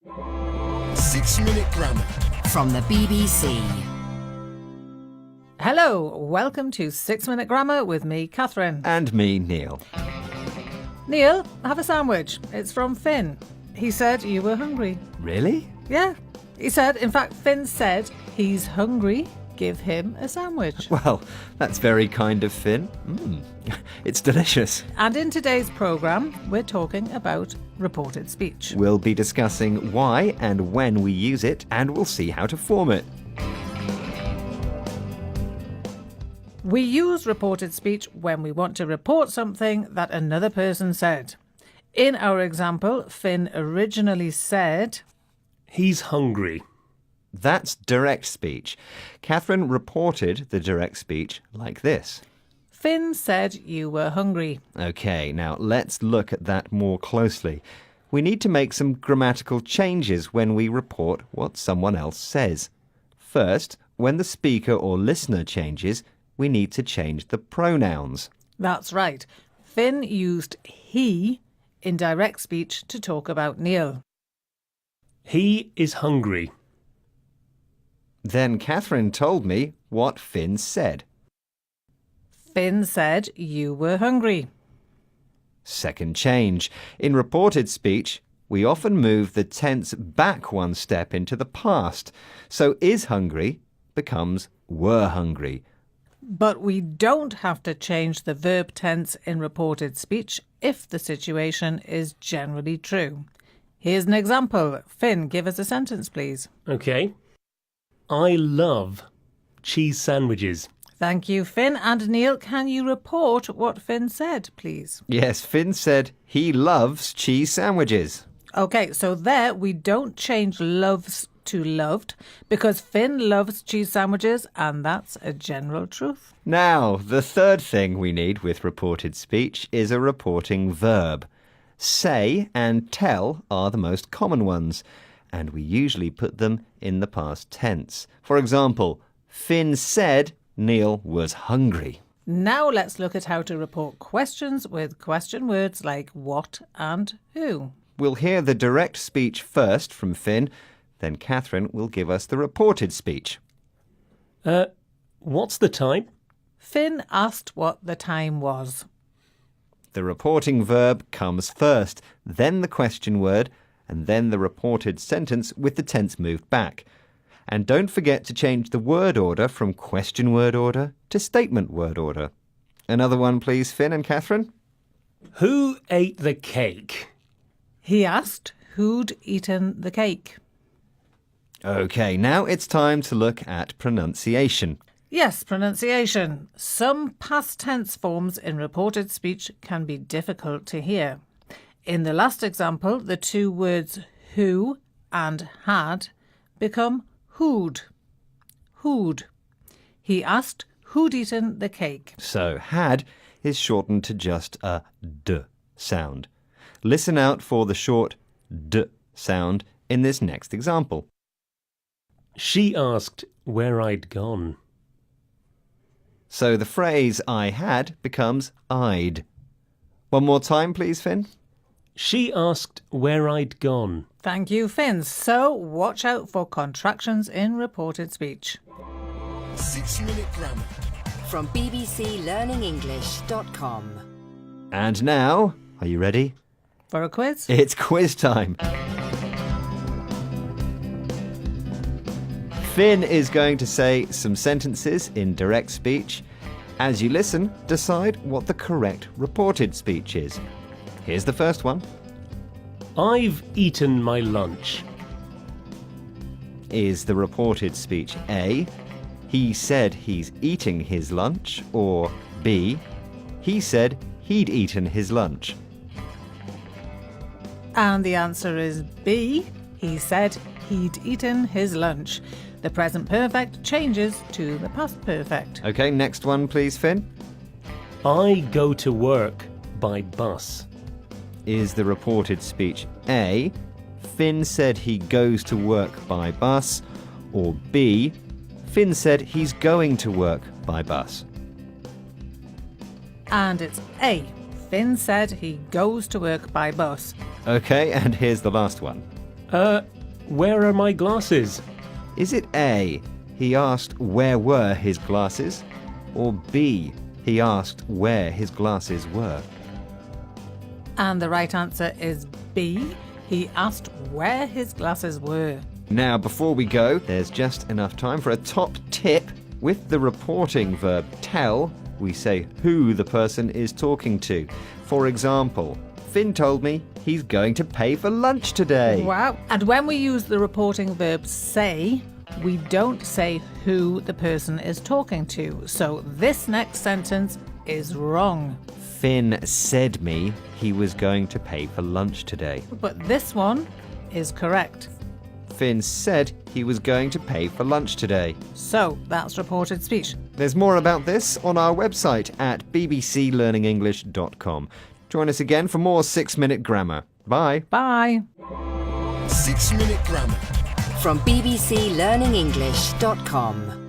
6-minute grammar from the BBC. Hello, welcome to 6-Minute Grammar with me, Catherine. And me, Neil. Neil, have a sandwich. It's from Finn. He said you were hungry. Really? Yeah. He said, in fact, Finn said he's hungry. Give him a sandwich. Well, that's very kind of Finn. It's delicious. And in today's programme, we're talking about reported speech. We'll be discussing why and when we use it, and we'll see how to form it. We use reported speech when we want to report something that another person said. In our example, Finn originally said, "He's hungry." That's direct speech. Catherine reported the direct speech like this. Finn said you were hungry. Okay, now let's look at that more closely. We need to make some grammatical changes when we report what someone else says. First, when the speaker or listener changes, we need to change the pronouns. That's right. Finn used he in direct speech to talk about Neil. He is hungry. Then Catherine told me what Finn said. Finn said you were hungry. Second change. In reported speech, we often move the tense back one step into the past. So is hungry becomes were hungry. But we don't have to change the verb tense in reported speech if the situation is generally true. Here's an example. Finn, give us a sentence, please. Okay. I love cheese sandwiches. Thank you, Finn. And Neil, can you report what Finn said, please? Yes, Finn said he loves cheese sandwiches. OK, so there we don't change loves to loved because Finn loves cheese sandwiches and that's a general truth. Now, the third thing we need with reported speech is a reporting verb. Say and tell are the most common ones, and we usually put them in the past tense. For example, Finn said Neil was hungry. Now let's look at how to report questions with question words like what and who. We'll hear the direct speech first from Finn, then Catherine will give us the reported speech. What's the time? Finn asked what the time was. The reporting verb comes first, then the question word, and then the reported sentence with the tense moved back. And don't forget to change the word order from question word order to statement word order. Another one, please, Finn and Catherine. Who ate the cake? He asked who'd eaten the cake. OK, now it's time to look at pronunciation. Yes, pronunciation. Some past tense forms in reported speech can be difficult to hear. In the last example, the two words who and had become who'd. Who'd. He asked who'd eaten the cake. So had is shortened to just a d sound. Listen out for the short d sound in this next example. She asked where I'd gone. So the phrase I had becomes I'd. One more time, please, Finn. She asked where I'd gone. Thank you, Finn. So watch out for contractions in reported speech. 6-minute grammar From bbclearningenglish.com. And now, are you ready? For a quiz? It's quiz time. Finn is going to say some sentences in direct speech. As you listen, decide what the correct reported speech is. Here's the first one. I've eaten my lunch. Is the reported speech A, he said he's eating his lunch, or B, he said he'd eaten his lunch? And the answer is B. He said he'd eaten his lunch. The present perfect changes to the past perfect. OK, next one, please, Finn. I go to work by bus. Is the reported speech A, Finn said he goes to work by bus, or B, Finn said he's going to work by bus? And it's A. Finn said he goes to work by bus. OK, and here's the last one. Where are my glasses? Is it A, he asked where were his glasses? Or B, he asked where his glasses were? And the right answer is B. He asked where his glasses were. Now, before we go, there's just enough time for a top tip. With the reporting verb tell, we say who the person is talking to. For example, Finn told me he's going to pay for lunch today. Wow. And when we use the reporting verb say, we don't say who the person is talking to. So this next sentence is wrong. Finn said me he was going to pay for lunch today. But this one is correct. Finn said he was going to pay for lunch today. So that's reported speech. There's more about this on our website at bbclearningenglish.com. Join us again for more 6-Minute Grammar. Bye. Bye. 6-Minute Grammar. From bbclearningenglish.com.